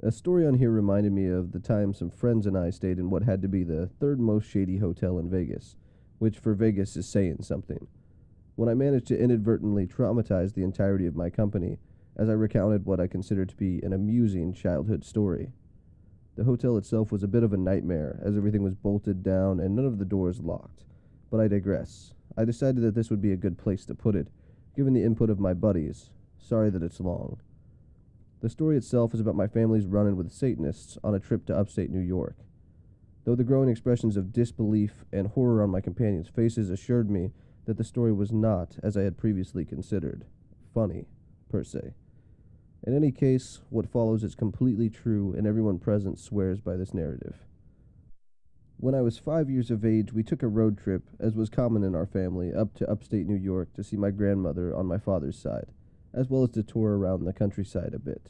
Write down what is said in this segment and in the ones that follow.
A story on here reminded me of the time some friends and I stayed in what had to be the third most shady hotel in Vegas, which for Vegas is saying something. When I managed to inadvertently traumatize the entirety of my company as I recounted what I considered to be an amusing childhood story. The hotel itself was a bit of a nightmare, as everything was bolted down and none of the doors locked. But I digress. I decided that this would be a good place to put it, given the input of my buddies. Sorry that it's long. The story itself is about my family's run-in with Satanists on a trip to upstate New York. Though the growing expressions of disbelief and horror on my companions' faces assured me that the story was not, as I had previously considered, funny, per se. In any case, what follows is completely true, and everyone present swears by this narrative. When I was 5 years of age, we took a road trip, as was common in our family, up to upstate New York to see my grandmother on my father's side, as well as to tour around the countryside a bit.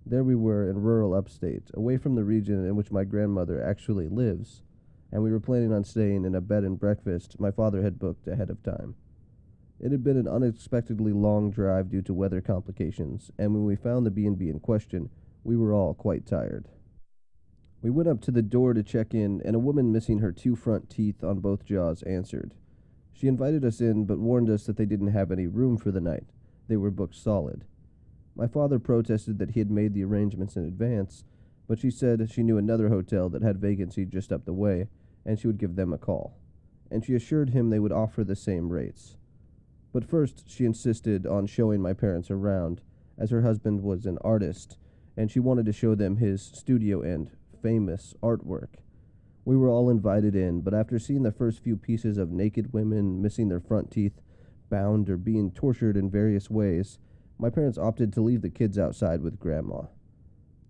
There we were in rural upstate, away from the region in which my grandmother actually lives, and we were planning on staying in a bed and breakfast my father had booked ahead of time. It had been an unexpectedly long drive due to weather complications, and when we found the B&B in question, we were all quite tired. We went up to the door to check in, and a woman missing her 2 front teeth on both jaws answered. She invited us in, but warned us that they didn't have any room for the night. They were booked solid. My father protested that he had made the arrangements in advance, but she said she knew another hotel that had vacancy just up the way, and she would give them a call. And she assured him they would offer the same rates. But first, she insisted on showing my parents around, as her husband was an artist, and she wanted to show them his studio and famous artwork. We were all invited in, but after seeing the first few pieces of naked women missing their front teeth, bound or being tortured in various ways, my parents opted to leave the kids outside with Grandma.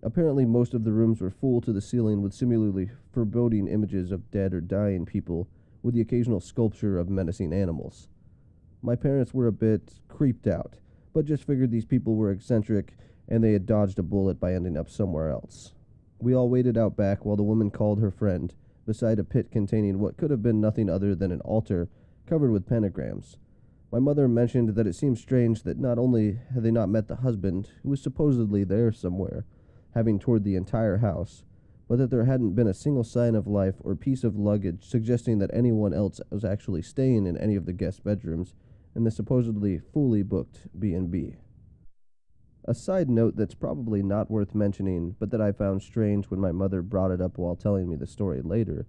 Apparently, most of the rooms were full to the ceiling with similarly foreboding images of dead or dying people, with the occasional sculpture of menacing animals. My parents were a bit creeped out, but just figured these people were eccentric and they had dodged a bullet by ending up somewhere else. We all waited out back while the woman called her friend, beside a pit containing what could have been nothing other than an altar covered with pentagrams. My mother mentioned that it seemed strange that not only had they not met the husband, who was supposedly there somewhere, having toured the entire house, but that there hadn't been a single sign of life or piece of luggage suggesting that anyone else was actually staying in any of the guest bedrooms in the supposedly fully booked B&B. A side note that's probably not worth mentioning, but that I found strange when my mother brought it up while telling me the story later,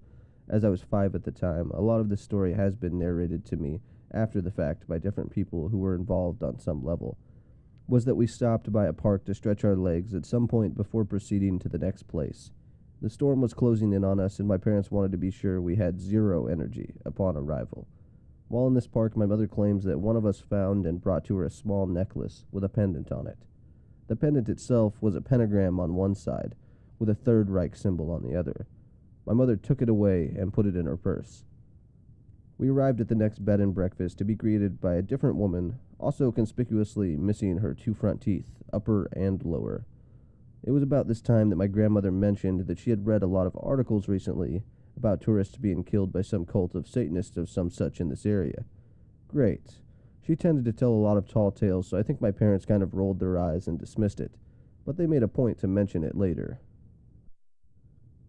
as I was 5 at the time. A lot of this story has been narrated to me after the fact by different people who were involved on some level, was that we stopped by a park to stretch our legs at some point before proceeding to the next place. The storm was closing in on us, and my parents wanted to be sure we had zero energy upon arrival. While in this park, my mother claims that one of us found and brought to her a small necklace with a pendant on it. The pendant itself was a pentagram on one side, with a Third Reich symbol on the other. My mother took it away and put it in her purse. We arrived at the next bed and breakfast to be greeted by a different woman, also conspicuously missing her 2 front teeth, upper and lower. It was about this time that my grandmother mentioned that she had read a lot of articles recently about tourists being killed by some cult of Satanists of some such in this area. Great. She tended to tell a lot of tall tales, so I think my parents kind of rolled their eyes and dismissed it, but they made a point to mention it later.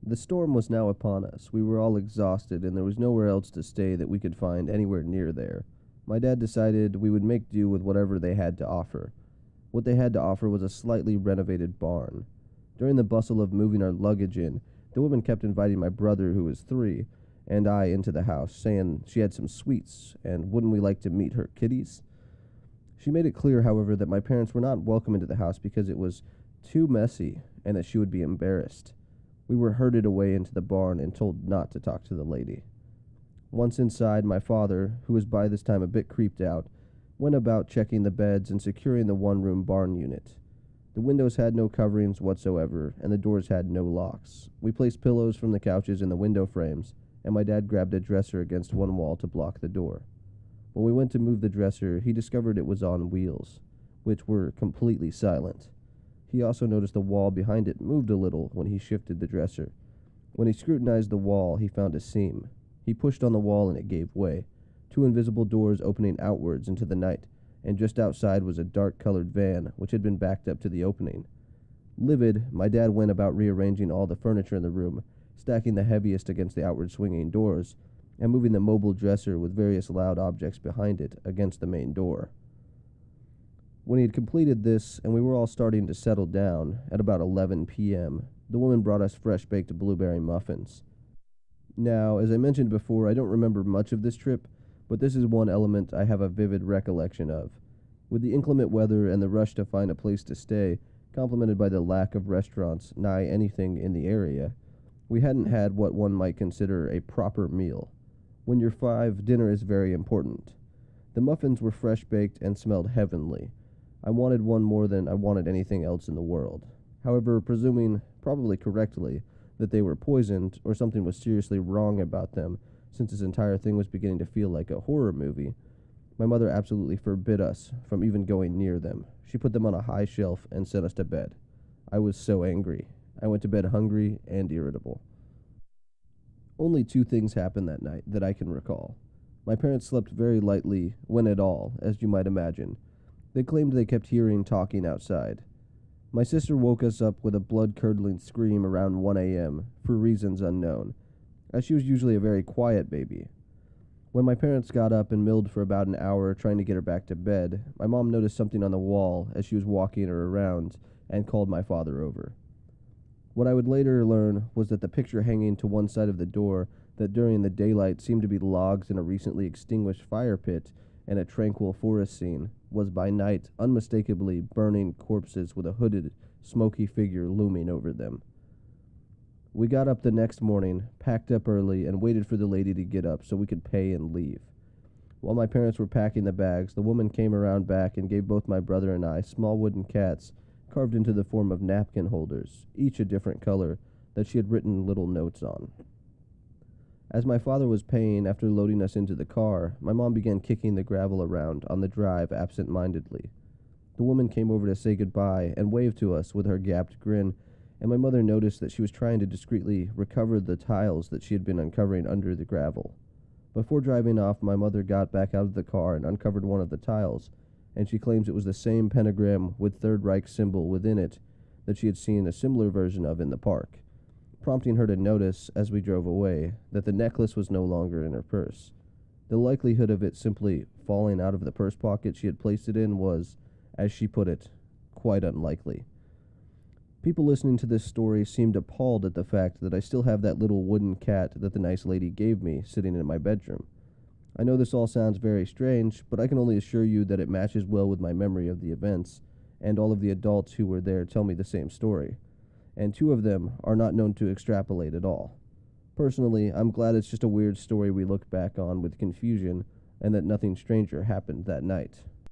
The storm was now upon us. We were all exhausted, and there was nowhere else to stay that we could find anywhere near there. My dad decided we would make do with whatever they had to offer. What they had to offer was a slightly renovated barn. During the bustle of moving our luggage in, the woman kept inviting my brother, who was 3, and I into the house, saying she had some sweets, and wouldn't we like to meet her kitties? She made it clear, however, that my parents were not welcome into the house because it was too messy, and that she would be embarrassed. We were herded away into the barn and told not to talk to the lady. Once inside, my father, who was by this time a bit creeped out, went about checking the beds and securing the one-room barn unit. The windows had no coverings whatsoever, and the doors had no locks. We placed pillows from the couches in the window frames, and my dad grabbed a dresser against one wall to block the door. When we went to move the dresser, he discovered it was on wheels, which were completely silent. He also noticed the wall behind it moved a little when he shifted the dresser. When he scrutinized the wall, he found a seam. He pushed on the wall and it gave way, 2 invisible doors opening outwards into the night, and just outside was a dark-colored van which had been backed up to the opening. Livid, my dad went about rearranging all the furniture in the room, stacking the heaviest against the outward swinging doors, and moving the mobile dresser with various loud objects behind it against the main door. When he had completed this, and we were all starting to settle down, at about 11 p.m., the woman brought us fresh-baked blueberry muffins. Now, as I mentioned before, I don't remember much of this trip, but this is one element I have a vivid recollection of. With the inclement weather and the rush to find a place to stay, complemented by the lack of restaurants nigh anything in the area, we hadn't had what one might consider a proper meal. When you're 5, dinner is very important. The muffins were fresh-baked and smelled heavenly. I wanted one more than I wanted anything else in the world. However, presuming, probably correctly, that they were poisoned or something was seriously wrong about them, since this entire thing was beginning to feel like a horror movie, my mother absolutely forbid us from even going near them. She put them on a high shelf and sent us to bed. I was so angry. I went to bed hungry and irritable. Only 2 things happened that night that I can recall. My parents slept very lightly, when at all, as you might imagine. They claimed they kept hearing talking outside. My sister woke us up with a blood-curdling scream around 1 a.m., for reasons unknown, as she was usually a very quiet baby. When my parents got up and milled for about an hour trying to get her back to bed, my mom noticed something on the wall as she was walking her around and called my father over. What I would later learn was that the picture hanging to one side of the door that during the daylight seemed to be logs in a recently extinguished fire pit and a tranquil forest scene was by night unmistakably burning corpses with a hooded, smoky figure looming over them. We got up the next morning, packed up early, and waited for the lady to get up so we could pay and leave. While my parents were packing the bags, the woman came around back and gave both my brother and I small wooden cats carved into the form of napkin holders, each a different color, that she had written little notes on. As my father was paying after loading us into the car, my mom began kicking the gravel around on the drive absent-mindedly. The woman came over to say goodbye and waved to us with her gapped grin, and my mother noticed that she was trying to discreetly recover the tiles that she had been uncovering under the gravel. Before driving off, my mother got back out of the car and uncovered one of the tiles, and she claims it was the same pentagram with Third Reich symbol within it that she had seen a similar version of in the park, prompting her to notice, as we drove away, that the necklace was no longer in her purse. The likelihood of it simply falling out of the purse pocket she had placed it in was, as she put it, quite unlikely. People listening to this story seemed appalled at the fact that I still have that little wooden cat that the nice lady gave me sitting in my bedroom. I know this all sounds very strange, but I can only assure you that it matches well with my memory of the events, and all of the adults who were there tell me the same story, and 2 of them are not known to extrapolate at all. Personally, I'm glad it's just a weird story we look back on with confusion, and that nothing stranger happened that night.